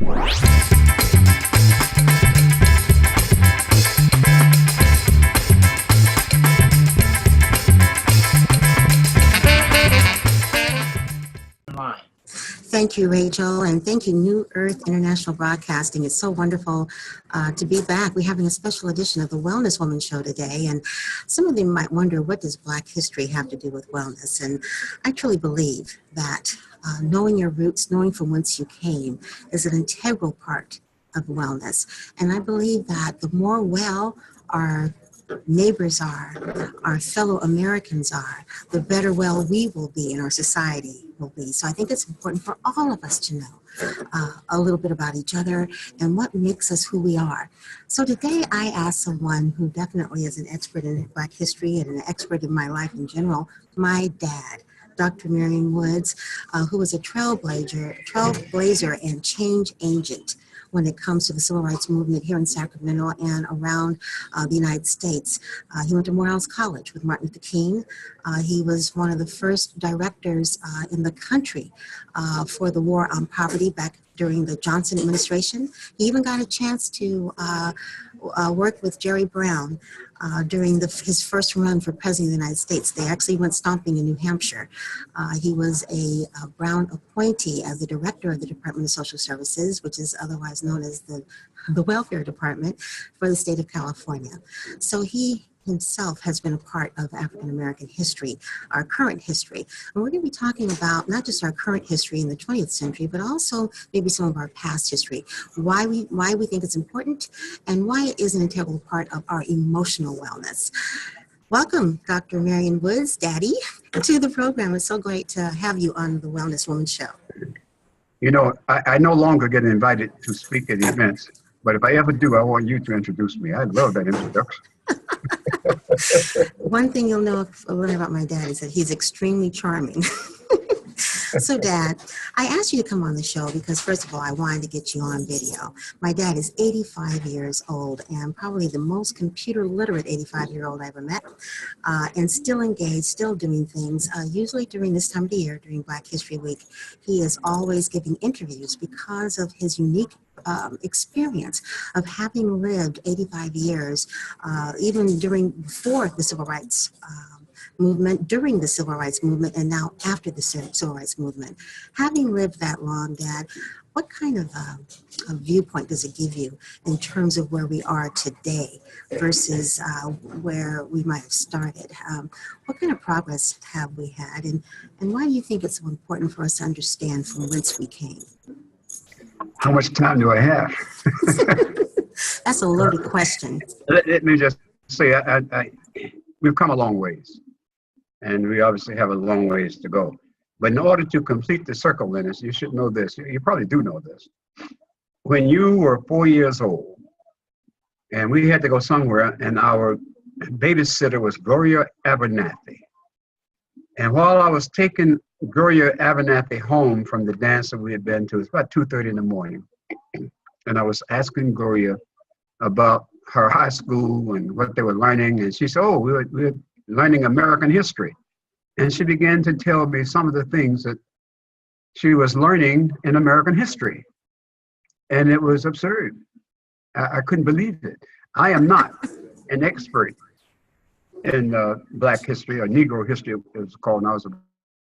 Thank you, Rachel, and thank you, New Earth International Broadcasting. It's so wonderful to be back. We're having a special edition of the Wellness Woman Show today, and some of them might wonder, what does Black history have to do with wellness? And I truly believe that knowing your roots, knowing from whence you came, is an integral part of wellness. And I believe that the more well our neighbors are, our fellow Americans are, the better well we will be and our society will be. So I think it's important for all of us to know a little bit about each other and what makes us who we are. So today I asked someone who definitely is an expert in Black history and an expert in my life in general, my dad, Dr. Marion Woods, who was a trailblazer and change agent when it comes to the civil rights movement here in Sacramento and around the United States. He went to Morehouse College with Martin Luther King. He was one of the first directors in the country for the war on poverty back during the Johnson administration. He even got a chance to work with Jerry Brown during his first run for president of the United States. They actually went stomping in New Hampshire. He was a Brown Appointee as the director of the Department of Social Services, which is otherwise known as the Welfare Department for the state of California. So he himself has been a part of African American history, our current history. And we're going to be talking about not just our current history in the 20th century, but also maybe some of our past history, why we think it's important, and why it is an integral part of our emotional wellness. Welcome, Dr. Marion Woods, Daddy, to the program. It's so great to have you on the Wellness Woman Show. You know, I no longer get invited to speak at events, but if I ever do, I want you to introduce me. I love that introduction. One thing you'll know about my dad is that he's extremely charming. So, Dad, I asked you to come on the show because, first of all, I wanted to get you on video. My dad is 85 years old and probably the most computer literate 85-year-old I ever met, and still engaged, still doing things. Usually during this time of the year, during Black History Week, he is always giving interviews because of his unique experience of having lived 85 years, even before the Civil Rights movement, during the Civil Rights movement, and now after the Civil Rights movement. Having lived that long, Dad, what kind of a viewpoint does it give you in terms of where we are today versus where we might have started? What kind of progress have we had, and why do you think it's so important for us to understand from whence we came? How much time do I have? That's a loaded question. Let me just say, we've come a long ways, and we obviously have a long ways to go. But in order to complete the circle, Lynnis, you should know this. You probably do know this. When you were 4 years old, and we had to go somewhere, and our babysitter was Gloria Abernathy. And while I was taking Gloria Abernathy home from the dance that we had been to, it's about 2:30 in the morning, and I was asking Gloria about her high school and what they were learning, and she said, oh, we're learning American history. And she began to tell me some of the things that she was learning in American history. And it was absurd. I couldn't believe it. I am not an expert in Black history, or Negro history, it was called when I was a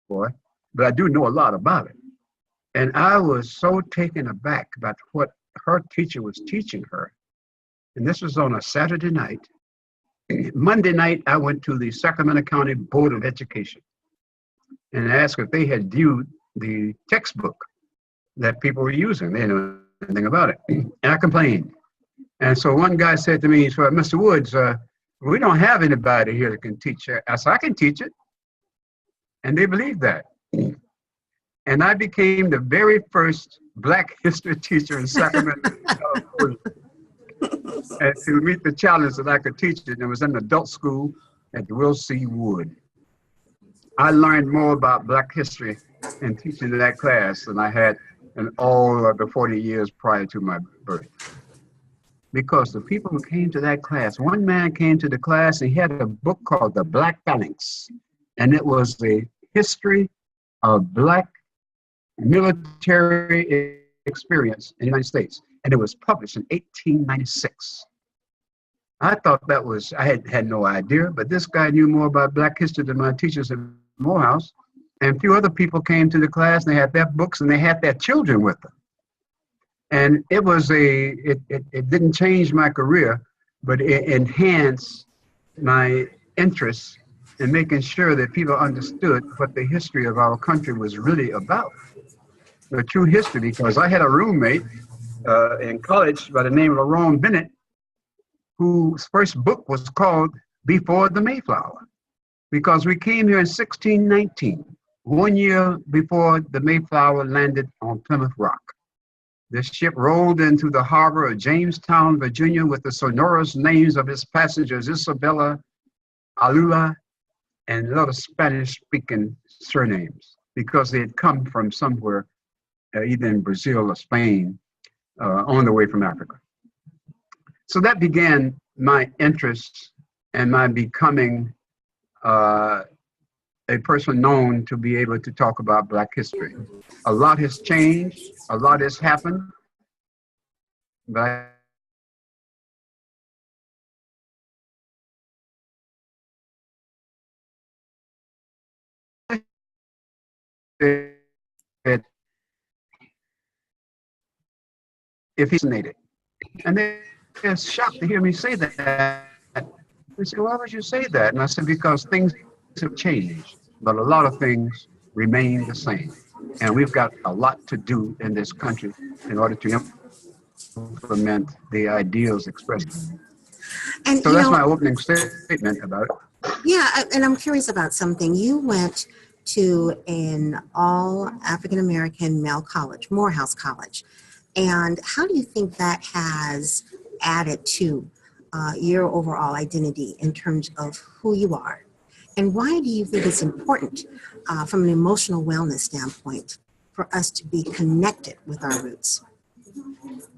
boy, but I do know a lot about it. And I was so taken aback about what her teacher was teaching her. And this was on a Saturday night. Monday night, I went to the Sacramento County Board of Education and asked if they had viewed the textbook that people were using. They didn't know anything about it. And I complained. And so one guy said to me, he said, Mr. Woods, we don't have anybody here that can teach it. I said, I can teach it. And they believed that. And I became the very first Black history teacher in Sacramento, California. And to meet the challenge that I could teach it, and it was in an adult school at the Will C. Wood. I learned more about Black history in teaching that class than I had in all of the 40 years prior to my birth. Because the people who came to that class, one man came to the class and he had a book called The Black Phalanx. And it was the history of Black military experience in the United States. And it was published in 1896. I thought that was, I had no idea, but this guy knew more about Black history than my teachers at Morehouse. And a few other people came to the class, and they had their books, and they had their children with them. And it was it didn't change my career, but it enhanced my interest in making sure that people understood what the history of our country was really about. The true history, because I had a roommate in college by the name of Ron Bennett, whose first book was called Before the Mayflower, because we came here in 1619, 1 year before the Mayflower landed on Plymouth Rock. The ship rolled into the harbor of Jamestown, Virginia, with the sonorous names of its passengers, Isabella, Alula, and a lot of Spanish-speaking surnames, because they had come from somewhere, either in Brazil or Spain, on the way from Africa. So that began my interest and my becoming a person known to be able to talk about Black history. A lot has changed, a lot has happened, but if he's fascinated. And they're shocked to hear me say that. They said, why would you say that? And I said, because things have changed, but a lot of things remain the same. And we've got a lot to do in this country in order to implement the ideals expressed. And so that's my opening statement about it. Yeah, and I'm curious about something. You went to an all African-American male college, Morehouse College. And how do you think that has added to your overall identity in terms of who you are? And why do you think it's important from an emotional wellness standpoint for us to be connected with our roots?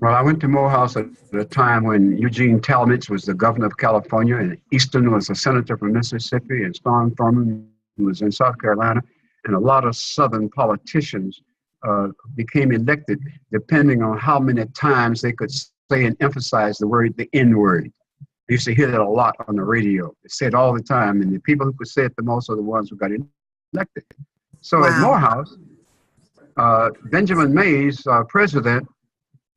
Well, I went to Morehouse at a time when Eugene Talmadge was the governor of California, and Easton was a senator from Mississippi, and Strom Thurmond, who was in South Carolina, and a lot of Southern politicians became elected depending on how many times they could say and emphasize the N-word. I used to hear that a lot on the radio. They said it all the time, and the people who could say it the most are the ones who got elected. So wow. At Morehouse, Benjamin Mays, our president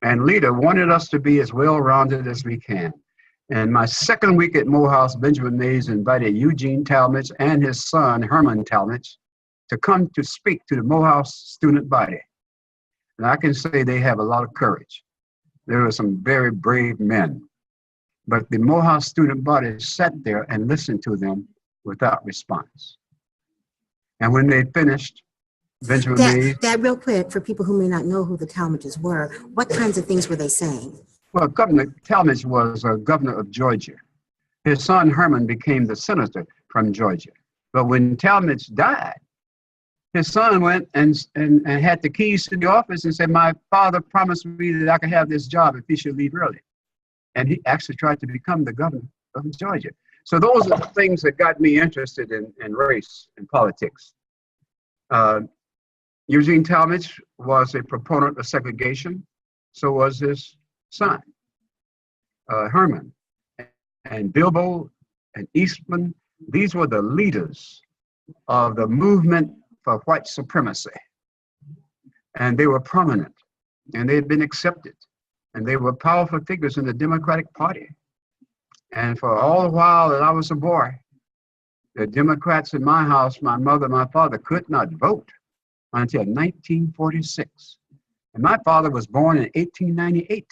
and leader, wanted us to be as well-rounded as we can. And my second week at Morehouse, Benjamin Mays invited Eugene Talmadge and his son, Herman Talmadge, to come to speak to the Morehouse student body. And I can say they have a lot of courage. There were some very brave men. But the Morehouse student body sat there and listened to them without response. And when they finished, Benjamin Mays... That real quick, for people who may not know who the Talmadges were, what kinds of things were they saying? Well, Governor Talmadge was a governor of Georgia. His son Herman became the senator from Georgia. But when Talmadge died, his son went and had the keys to the office and said, my father promised me that I could have this job if he should leave early. And he actually tried to become the governor of Georgia. So those are the things that got me interested in race and politics. Eugene Talmadge was a proponent of segregation. So was his son, Herman. And Bilbo and Eastman, these were the leaders of the movement for white supremacy. And they were prominent, and they had been accepted. And they were powerful figures in the Democratic Party. And for all the while that I was a boy, the Democrats in my house, my mother, my father, could not vote until 1946. And my father was born in 1898.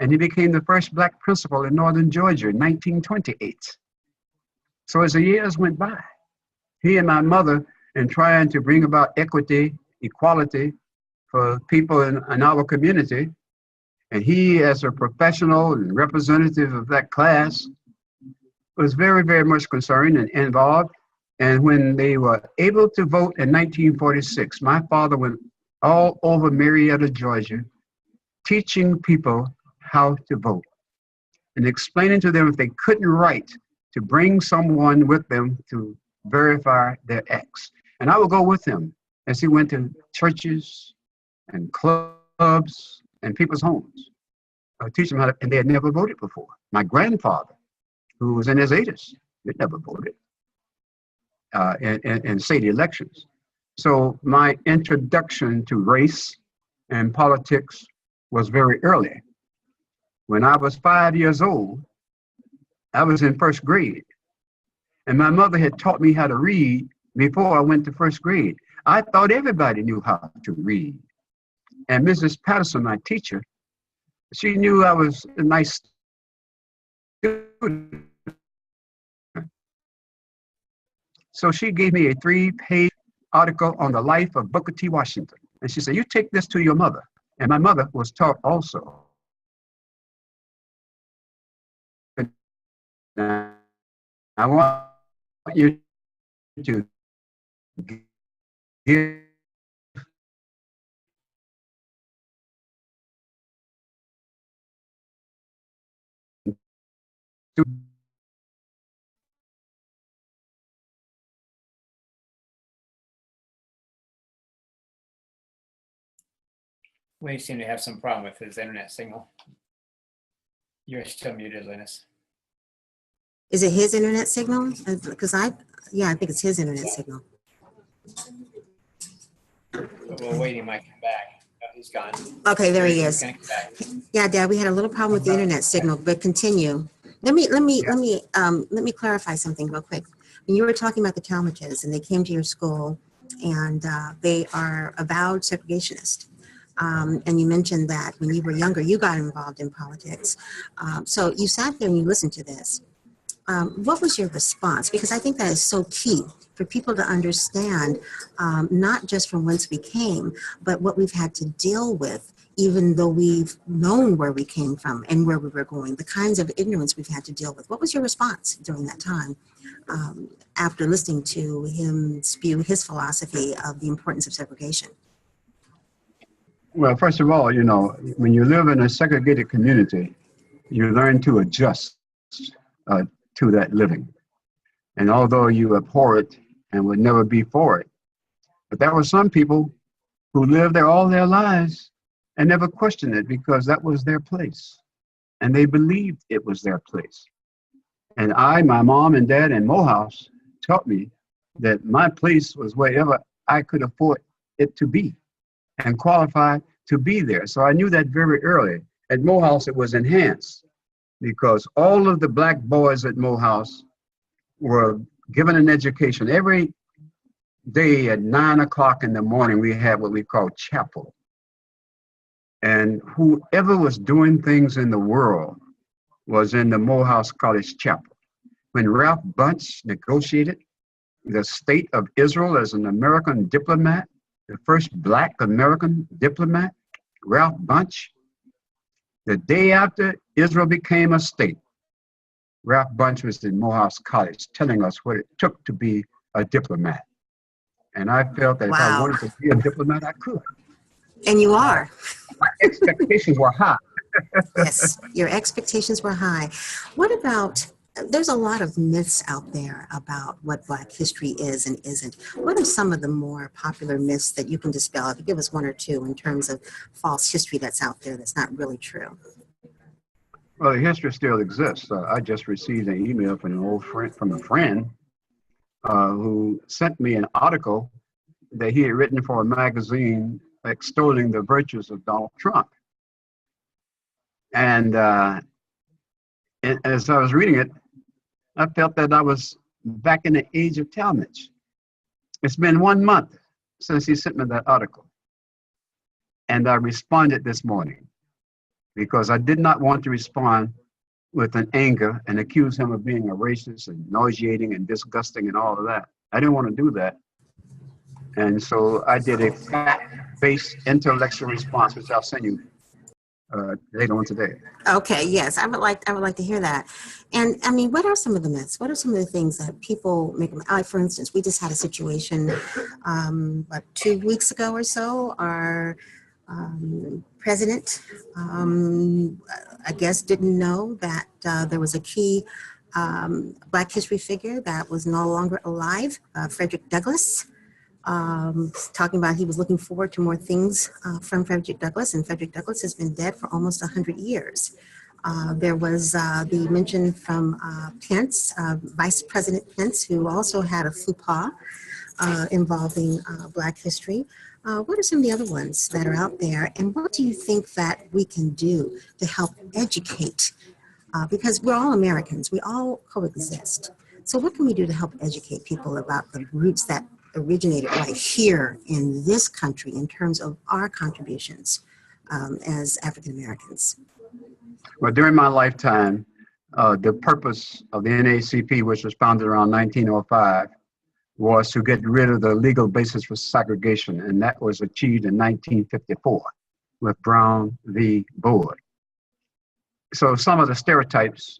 And he became the first Black principal in Northern Georgia in 1928. So as the years went by, he and my mother, in trying to bring about equity, equality for people in our community, and he, as a professional and representative of that class, was very, very much concerned and involved. And when they were able to vote in 1946, my father went all over Marietta, Georgia, teaching people how to vote and explaining to them if they couldn't write, to bring someone with them to verify their X. And I would go with him as he went to churches and clubs clubs and people's homes. Teach them how to, and they had never voted before. My grandfather, who was in his 80s, had never voted in state elections. So my introduction to race and politics was very early. When I was 5 years old, I was in first grade, and my mother had taught me how to read before I went to first grade. I thought everybody knew how to read. And Mrs. Patterson, my teacher, she knew I was a nice student. So she gave me a 3-page article on the life of Booker T. Washington. And she said, you take this to your mother. And my mother was taught also. Now, I want you to give We seem to have some problem with his internet signal. You're still muted, Lynnis. Is it his internet signal? Because I think it's his internet signal. But we'll wait, he might come back. No, he's gone. Okay, there he is. He's gonna come back. Yeah, Dad, we had a little problem with the internet signal, but continue. Let me clarify something real quick. When you were talking about the Talmadges and they came to your school and they are avowed segregationists. And you mentioned that when you were younger, you got involved in politics. So you sat there and you listened to this. What was your response? Because I think that is so key for people to understand, not just from whence we came, but what we've had to deal with, even though we've known where we came from and where we were going, the kinds of ignorance we've had to deal with. What was your response during that time after listening to him spew his philosophy of the importance of segregation? Well, first of all, you know, when you live in a segregated community, you learn to adjust to that living. And although you abhor it and would never be for it, but there were some people who lived there all their lives and never questioned it because that was their place. And they believed it was their place. And my mom and dad in Morehouse taught me that my place was wherever I could afford it to be and qualified to be there. So I knew that very early. At Morehouse, it was enhanced because all of the black boys at Morehouse were given an education. Every day at 9 o'clock in the morning, we had what we call chapel. And whoever was doing things in the world was in the Morehouse College chapel. When Ralph Bunche negotiated the state of Israel as an American diplomat, the first black American diplomat, Ralph Bunche, the day after Israel became a state, Ralph Bunche was in Morehouse College telling us what it took to be a diplomat. And I felt that if I wanted to be a diplomat, I could. And you are. My expectations were high. Yes, your expectations were high. What about, there's a lot of myths out there about what Black history is and isn't. What are some of the more popular myths that you can dispel? If you give us one or two in terms of false history that's out there that's not really true. Well, the history still exists. I just received an email from a friend who sent me an article that he had written for a magazine extolling the virtues of Donald Trump. And as I was reading it, I felt that I was back in the age of Talmadge. It's been 1 month since he sent me that article. And I responded this morning because I did not want to respond with an anger and accuse him of being a racist and nauseating and disgusting and all of that. I didn't want to do that. And so I did a fact-based intellectual response, which I'll send you later on today. Okay, yes, I would like to hear that. And I mean, what are some of the myths? What are some of the things that people make? For instance, we just had a situation, 2 weeks ago or so. Our president, I guess, didn't know that there was a key Black history figure that was no longer alive, Frederick Douglass. talking about he was looking forward to more things from Frederick Douglass, and Frederick Douglass has been dead for almost 100 years. There was the mention from Pence, Vice President Pence, who also had a faux pas involving Black history. What are some of the other ones that are out there, and what do you think that we can do to help educate? Because we're all Americans, we all coexist. So what can we do to help educate people about the roots that originated right here in this country in terms of our contributions as African Americans? Well, during my lifetime, the purpose of the NAACP, which was founded around 1905, was to get rid of the legal basis for segregation, and that was achieved in 1954 with Brown v. Board. So some of the stereotypes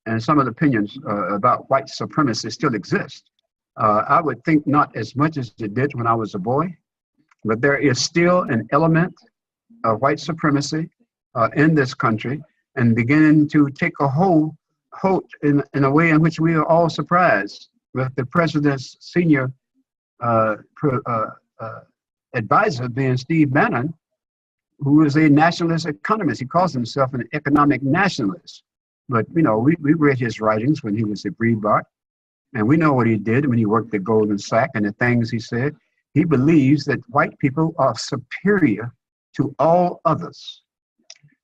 and some of the opinions about white supremacy still exist. I would think not as much as it did when I was a boy, but there is still an element of white supremacy in this country, and beginning to take a hold in a way in which we are all surprised, with the president's senior advisor being Steve Bannon, who is a nationalist economist. He calls himself an economic nationalist. But, you know, we read his writings when he was at Breitbart, and we know what he did when he worked at Goldman Sachs and the things he said. He believes that white people are superior to all others.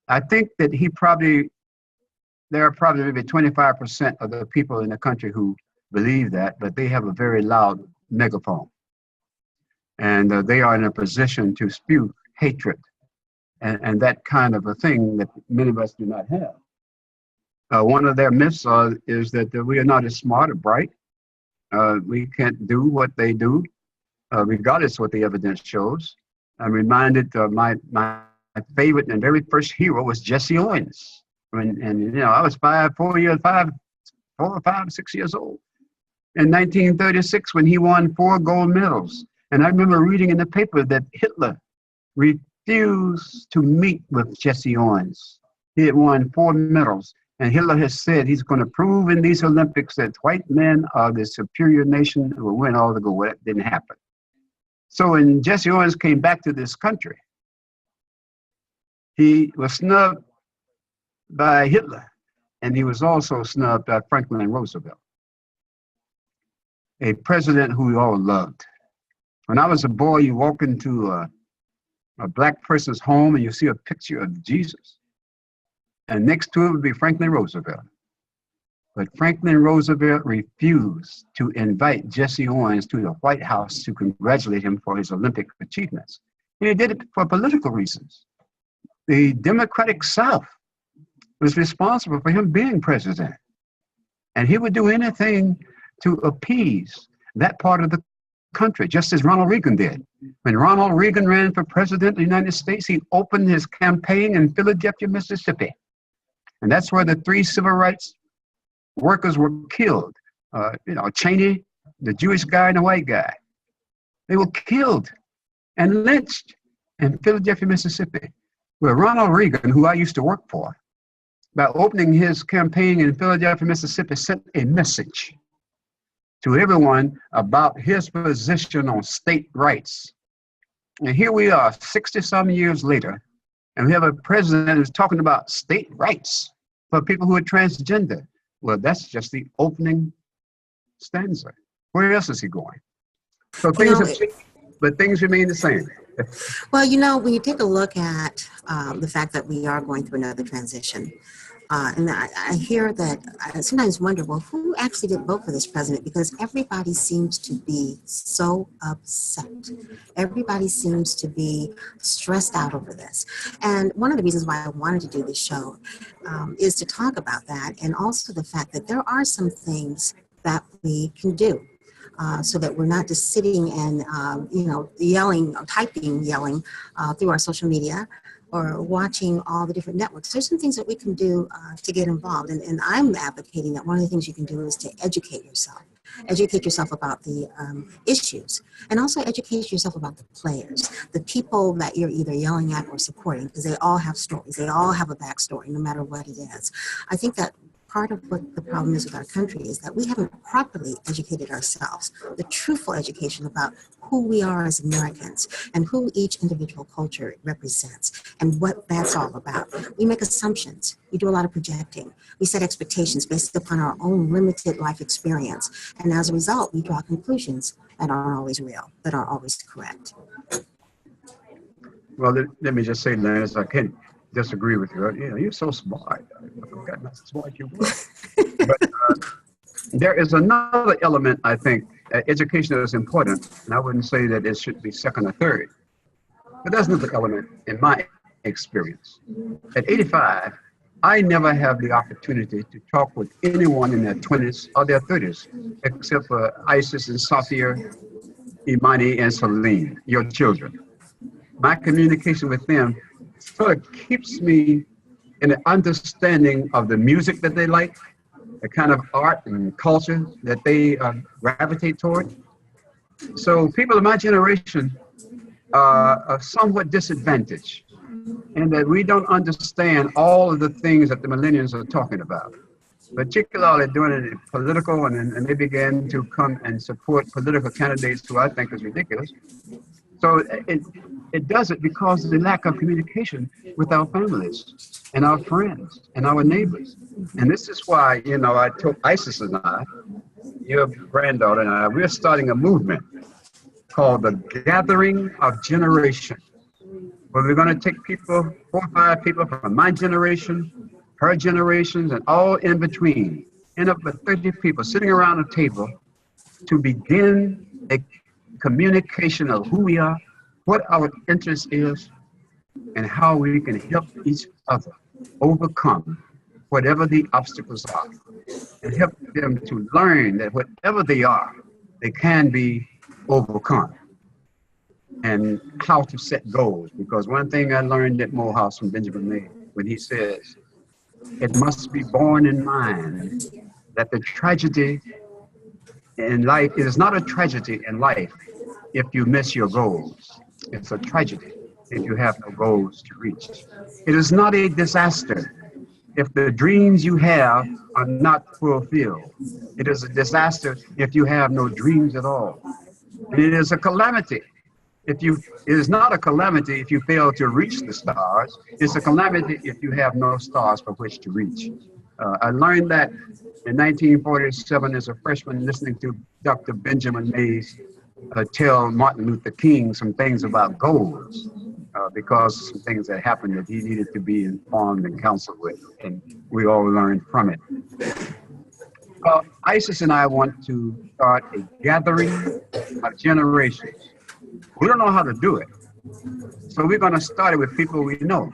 I think that there are probably maybe 25% of the people in the country who believe that, but they have a very loud megaphone. And they are in a position to spew hatred and that kind of a thing that many of us do not have. One of their myths is that we are not as smart or bright. We can't do what they do, regardless of what the evidence shows. I'm reminded my favorite and very first hero was Jesse Owens. I was 6 years old. In 1936, when he won 4 gold medals. And I remember reading in the paper that Hitler refused to meet with Jesse Owens. He had won 4 medals. And Hitler has said he's going to prove in these Olympics that white men are the superior nation who will win all the gold. Well, that didn't happen. So when Jesse Owens came back to this country, he was snubbed by Hitler, and he was also snubbed by Franklin Roosevelt, a president who we all loved. When I was a boy, you walk into a Black person's home and you see a picture of Jesus. And next to it would be Franklin Roosevelt. But Franklin Roosevelt refused to invite Jesse Owens to the White House to congratulate him for his Olympic achievements. And he did it for political reasons. The Democratic South was responsible for him being president. And he would do anything to appease that part of the country, just as Ronald Reagan did. When Ronald Reagan ran for president of the United States, he opened his campaign in Philadelphia, Mississippi. And that's where the 3 civil rights workers were killed. Cheney, the Jewish guy, and the white guy. They were killed and lynched in Philadelphia, Mississippi, where Ronald Reagan, who I used to work for, by opening his campaign in Philadelphia, Mississippi, sent a message to everyone about his position on state rights. And here we are 60-some years later, and we have a president who's talking about state rights for people who are transgender. Well, that's just the opening stanza. Where else is he going? So things have changed, but things remain the same. Well, when you take a look at the fact that we are going through another transition, and I hear that I sometimes wonder, well, who actually did vote for this president? Because everybody seems to be so upset. Everybody seems to be stressed out over this. And one of the reasons why I wanted to do this show is to talk about that, and also the fact that there are some things that we can do. So that we're not just sitting and, yelling through our social media or watching all the different networks. There's some things that we can do to get involved. And I'm advocating that one of the things you can do is to educate yourself. Educate yourself about the issues, and also educate yourself about the players, the people that you're either yelling at or supporting, because they all have stories. They all have a backstory, no matter what it is. I think that part of what the problem is with our country is that we haven't properly educated ourselves, the truthful education about who we are as Americans and who each individual culture represents and what that's all about. We make assumptions. We do a lot of projecting. We set expectations based upon our own limited life experience. And as a result, we draw conclusions that aren't always real, that aren't always correct. Well, let me just say, Lynnis, I can't disagree with you. You know, you're so smart. I forgot how smart you were. But there is another element, I think, education is important, and I wouldn't say that it should be second or third. But that's another element in my experience. At 85, I never have the opportunity to talk with anyone in their 20s or their 30s, except for Isis and Sophia, Imani, and Celine, your children. My communication with them sort of keeps me in the understanding of the music that they like, the kind of art and culture that they gravitate toward. So people of my generation are somewhat disadvantaged in that we don't understand all of the things that the millennials are talking about, particularly doing it political, and they began to come and support political candidates who I think is ridiculous. So it does it because of the lack of communication with our families and our friends and our neighbors. And this is why, you know, I told Isis and I, your granddaughter and I, we're starting a movement called the Gathering of Generation, where we're going to take people, 4 or 5 people from my generation, her generations, and all in between, end up with 30 people sitting around a table to begin a communication of who we are, what our interest is, and how we can help each other overcome whatever the obstacles are, and help them to learn that whatever they are, they can be overcome, and how to set goals. Because one thing I learned at Morehouse from Benjamin May, when he says, it must be borne in mind that the tragedy in life, it is not a tragedy in life if you miss your goals. It's a tragedy if you have no goals to reach. It is not a disaster if the dreams you have are not fulfilled. It is a disaster if you have no dreams at all. And it is a calamity it is not a calamity if you fail to reach the stars. It's a calamity if you have no stars for which to reach. I learned that in 1947 as a freshman, listening to Dr. Benjamin Mays tell Martin Luther King some things about goals, because some things that happened that he needed to be informed and counseled with, and we all learned from it. Isis and I want to start a gathering of generations. We don't know how to do it, so we're going to start it with people we know,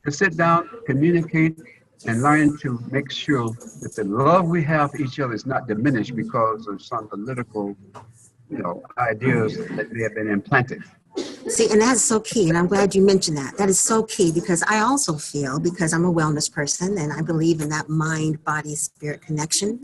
to sit down, communicate, and learn to make sure that the love we have for each other is not diminished because of some political, ideas that may have been implanted. See, and that's so key, and I'm glad you mentioned that. That is so key, because I also feel, because I'm a wellness person and I believe in that mind, body, spirit connection,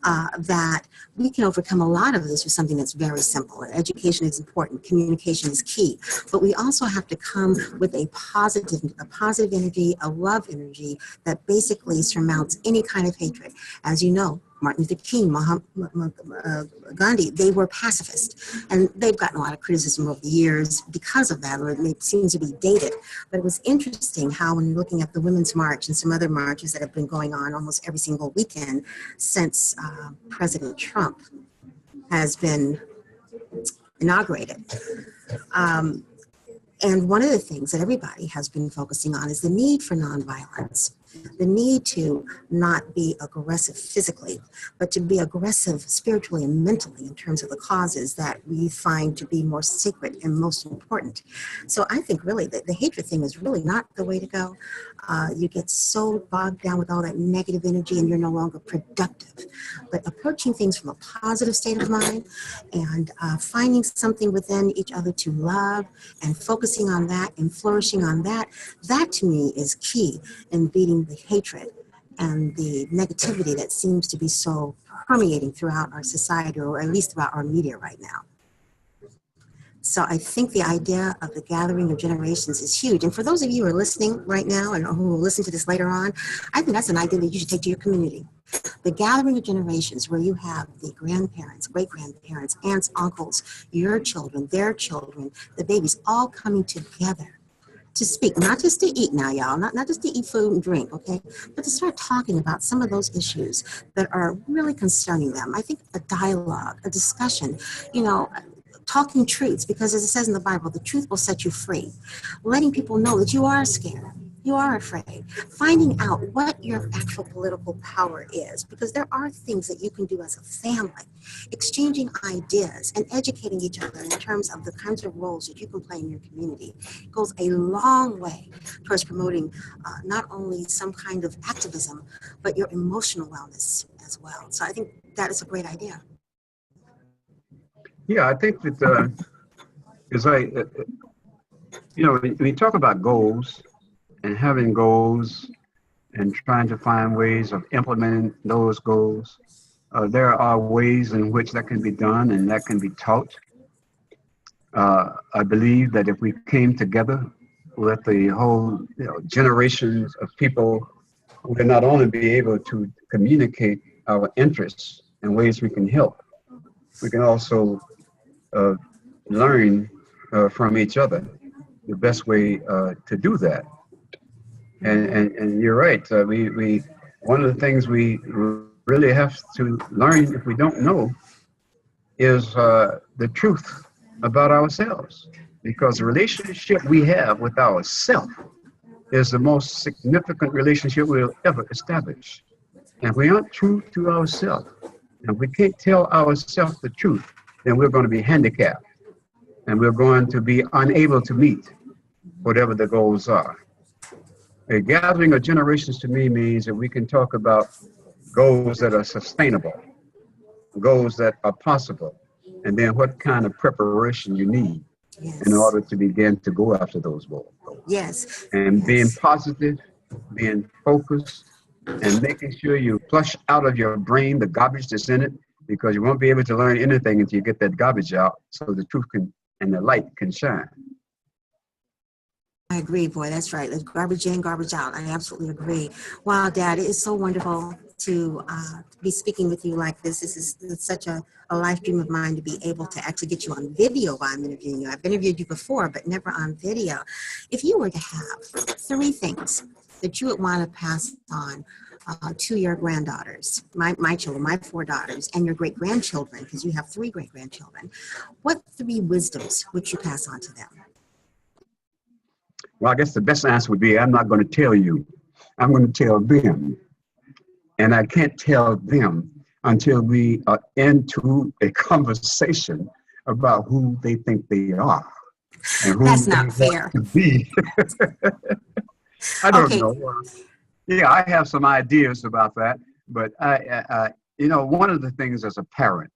that we can overcome a lot of this with something that's very simple. Education is important, communication is key, but we also have to come with a positive energy, a love energy that basically surmounts any kind of hatred. As you know, Martin Luther King, Gandhi, they were pacifists, and they've gotten a lot of criticism over the years because of that, or it seems to be dated. But it was interesting how, when looking at the Women's March and some other marches that have been going on almost every single weekend since President Trump has been inaugurated. And one of the things that everybody has been focusing on is the need for nonviolence. The need to not be aggressive physically, but to be aggressive spiritually and mentally in terms of the causes that we find to be more sacred and most important. So I think really that the hatred thing is really not the way to go. You get so bogged down with all that negative energy and you're no longer productive. But approaching things from a positive state of mind and finding something within each other to love and focusing on that and flourishing on that, that to me is key in beating the hatred and the negativity that seems to be so permeating throughout our society, or at least throughout our media right now. So I think the idea of the gathering of generations is huge. And for those of you who are listening right now and who will listen to this later on, I think that's an idea that you should take to your community. The gathering of generations where you have the grandparents, great-grandparents, aunts, uncles, your children, their children, the babies, all coming together to speak, not just to eat now, y'all, not just to eat food and drink, okay, but to start talking about some of those issues that are really concerning them. I think a dialogue, a discussion, you know, talking truths, because as it says in the Bible, the truth will set you free. Letting people know that you are scared, you are afraid, finding out what your actual political power is, because there are things that you can do as a family, exchanging ideas and educating each other in terms of the kinds of roles that you can play in your community goes a long way towards promoting not only some kind of activism, but your emotional wellness as well. So I think that is a great idea. Yeah, I think that when you talk about goals and having goals and trying to find ways of implementing those goals, there are ways in which that can be done and that can be taught. I believe that if we came together with the whole generations of people, we would not only be able to communicate our interests and ways we can help, we can also learn from each other the best way to do that. And you're right. We one of the things we really have to learn, if we don't know, is the truth about ourselves, because the relationship we have with ourselves is the most significant relationship we'll ever establish. And if we aren't true to ourselves, and we can't tell ourselves the truth, then we're going to be handicapped, and we're going to be unable to meet whatever the goals are. A gathering of generations to me means that we can talk about goals that are sustainable, goals that are possible, and then what kind of preparation you need in order to begin to go after those goals. Yes. And being positive, being focused, and making sure you flush out of your brain the garbage that's in it, because you won't be able to learn anything until you get that garbage out so the truth can and the light can shine. I agree, boy. That's right. There's garbage in, garbage out. I absolutely agree. Wow, Dad, it is so wonderful to be speaking with you like this. It's such a life dream of mine to be able to actually get you on video while I'm interviewing you. I've interviewed you before, but never on video. If you were to have 3 things that you would want to pass on to your granddaughters, my children, my 4 daughters, and your great-grandchildren, because you have 3 great-grandchildren, what 3 wisdoms would you pass on to them? Well, I guess the best answer would be, I'm not going to tell you. I'm going to tell them. And I can't tell them until we are into a conversation about who they think they are. And who That's not fair. To be. I don't know. Yeah, I have some ideas about that. But, one of the things as a parent,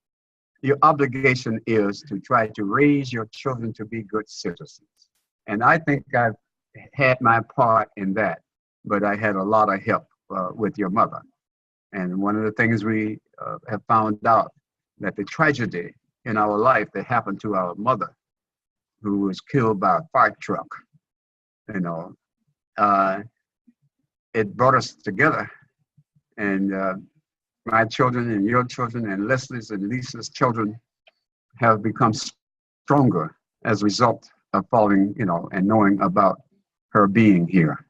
your obligation is to try to raise your children to be good citizens. And I think I've had my part in that, but I had a lot of help with your mother. And one of the things we have found out, that the tragedy in our life that happened to our mother, who was killed by a fire truck, it brought us together. And my children and your children and Leslie's and Lisa's children have become stronger as a result of following, and knowing about her being here.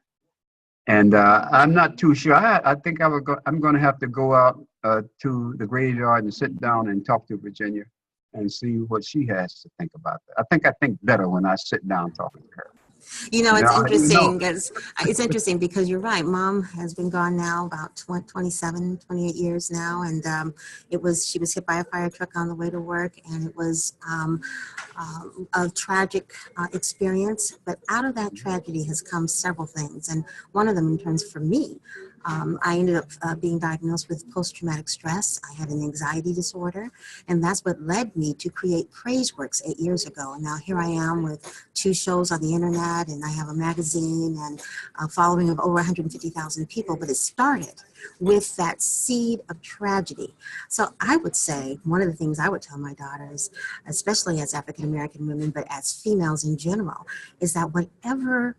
And I'm not too sure. I think I'm going to have to go out to the graveyard and sit down and talk to Virginia and see what she has to think about that. I think better when I sit down talking to her. It's interesting because you're right. Mom has been gone now about 27, 28 years now. And she was hit by a fire truck on the way to work. And it was a tragic experience. But out of that tragedy has come several things. And one of them, in terms for me, I ended up being diagnosed with post-traumatic stress. I had an anxiety disorder, and that's what led me to create PraiseWorks 8 years ago. And now here I am with 2 shows on the internet, and I have a magazine and a following of over 150,000 people. But it started with that seed of tragedy. So I would say one of the things I would tell my daughters, especially as African-American women, but as females in general, is that whatever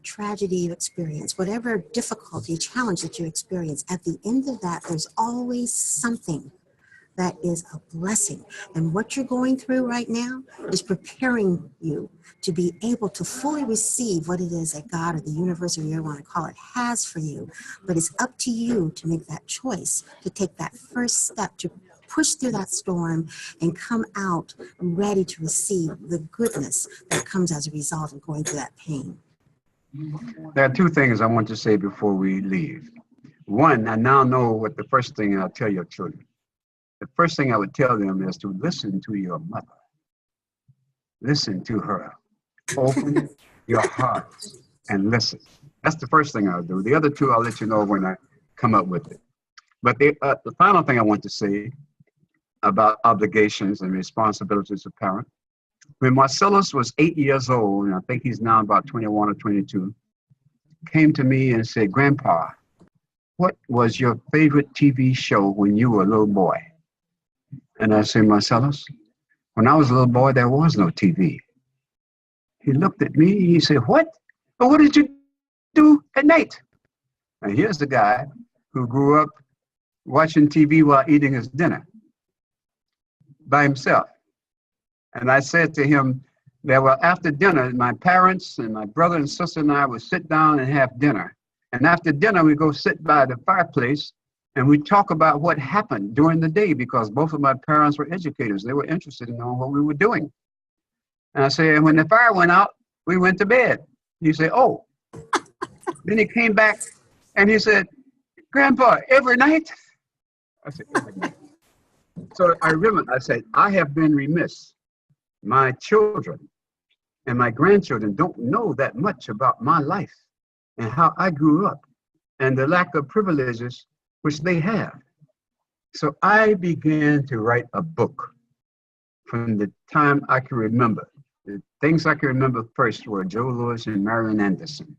tragedy you experience, whatever difficulty, challenge that you experience, at the end of that, there's always something that is a blessing. And what you're going through right now is preparing you to be able to fully receive what it is that God or the universe, or you want to call it, has for you. But it's up to you to make that choice, to take that first step, to push through that storm and come out ready to receive the goodness that comes as a result of going through that pain. There are 2 things I want to say before we leave. One, I now know what the first thing I'll tell your children. The first thing I would tell them is to listen to your mother. Listen to her. Open your hearts and listen. That's the first thing I'll do. The other 2, I'll let you know when I come up with it. But the final thing I want to say about obligations and responsibilities of parent. When Marcellus was 8 years old, and I think he's now about 21 or 22, came to me and said, "Grandpa, what was your favorite TV show when you were a little boy?" And I said, "Marcellus, when I was a little boy, there was no TV." He looked at me, he said, "What? But what did you do at night?" And here's the guy who grew up watching TV while eating his dinner by himself. And I said to him that, well, after dinner, my parents and my brother and sister and I would sit down and have dinner. And after dinner, we go sit by the fireplace and we talk about what happened during the day, because both of my parents were educators. They were interested in knowing what we were doing. And I said, when the fire went out, we went to bed. He said, "Oh." Then he came back and he said, "Grandpa, every night?" I said, "Every night." So I said, I have been remiss. My children and my grandchildren don't know that much about my life and how I grew up and the lack of privileges which they have. So I began to write a book from the time I can remember. The things I can remember first were Joe Louis and Marion Anderson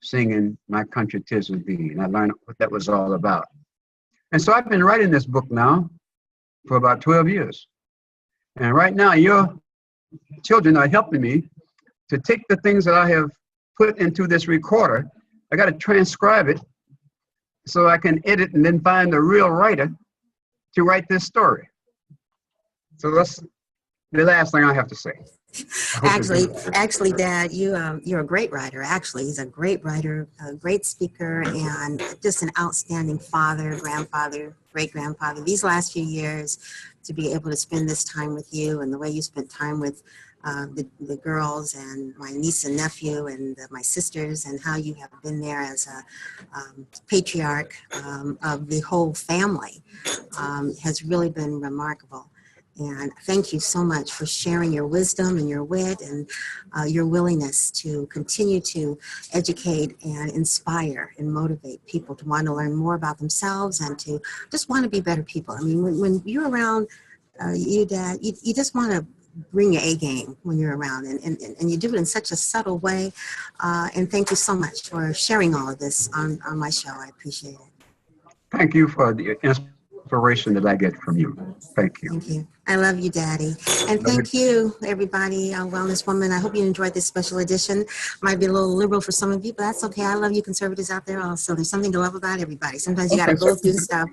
singing "My Country 'Tis of Thee," and I learned what that was all about. And so I've been writing this book now for about 12 years. And right now, your children are helping me to take the things that I have put into this recorder. I got to transcribe it so I can edit and then find a real writer to write this story. So that's the last thing I have to say. Actually, Dad, you're a great writer. Actually, he's a great writer, a great speaker, and just an outstanding father, grandfather, great-grandfather. These last few years, to be able to spend this time with you and the way you spent time with the girls and my niece and nephew and my sisters, and how you have been there as a patriarch of the whole family has really been remarkable. And thank you so much for sharing your wisdom and your wit and your willingness to continue to educate and inspire and motivate people to want to learn more about themselves and to just want to be better people. I mean, when you're around you, Dad, you just want to bring your A game when you're around, and you do it in such a subtle way. And thank you so much for sharing all of this on my show. I appreciate it. Thank you for the inspiration that I get from you. Thank you. Thank you. I love you, Daddy. And thank you, everybody, Wellness Woman. I hope you enjoyed this special edition. Might be a little liberal for some of you, but that's okay. I love you conservatives out there also. There's something to love about everybody. Sometimes you got to go through stuff.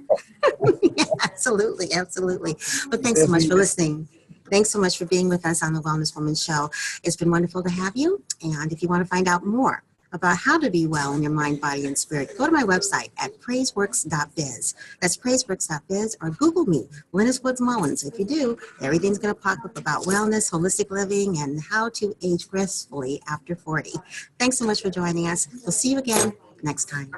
Yeah, absolutely, absolutely. But thanks so much for listening. Thanks so much for being with us on the Wellness Woman Show. It's been wonderful to have you. And if you want to find out more about how to be well in your mind, body, and spirit, go to my website at praiseworks.biz. That's praiseworks.biz, or Google me, Lynnis Woods-Mullins. If you do, everything's going to pop up about wellness, holistic living, and how to age gracefully after 40. Thanks so much for joining us. We'll see you again next time.